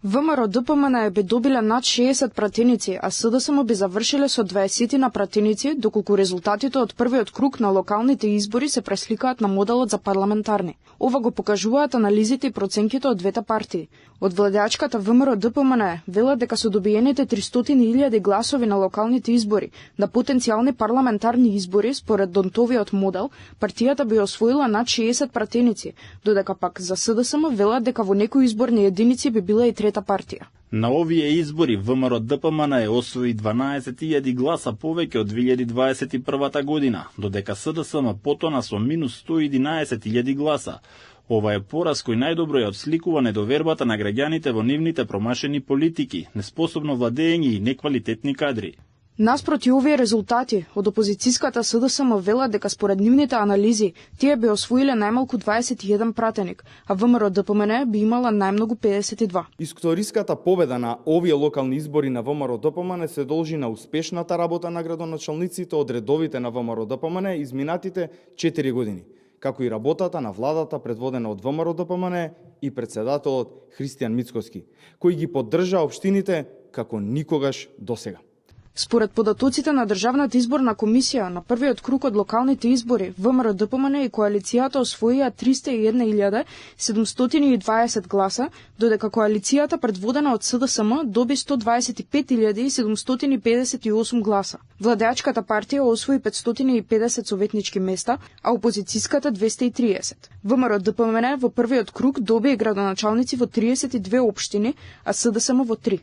ВМРО ДПМН би добиле над 60 пратеници, а СДСМ би завршиле со 20 на пратеници, доколку резултатите од првиот круг на локалните избори се пресликаат на моделот за парламентарни. Ова го покажуваат анализите и проценките од двете партии. Од владеачката ВМРО ДПМН велат дека со добиените 300.000 гласови на локалните избори на потенцијални парламентарни избори според Донтовиот модел, партијата би освоила над 60 пратеници, додека пак за СДСМ велат дека во некои изборни единици би била и трета партија. На овие избори ВМРО ДПМН освои 12.000 гласа повеќе од 2021 година, додека СДСМ потона со минус 111.000 гласа. Ова е пораз кој најдобро ја отсликува недовербата на граѓаните во нивните промашени политики, неспособно владење и неквалитетни кадри. Наспроти овие резултати, од опозицијската СДСМ велат дека според нивните анализи, тие би освоиле најмалку 21 пратеник, а ВМРО ДПМН би имала најмногу 52. Историската победа на овие локални избори на ВМРО ДПМН се должи на успешната работа на градоначалниците од редовите на ВМРО ДПМН изминатите 4 години, како и работата на владата предводена од ВМРО ДПМН и председателот Христијан Мицкоски, кој ги поддржа општините како никогаш досега. Според податоците на Државната изборна комисија, на првиот круг од локалните избори, ВМРО ДПМН и коалицијата освоија 301.720 гласа, додека коалицијата предводена од СДСМ доби 125.758 гласа. Владеачката партија освои 550 советнички места, а опозицијската 230. ВМРО ДПМН во првиот круг доби градоначалници во 32 општини, а СДСМ во 3.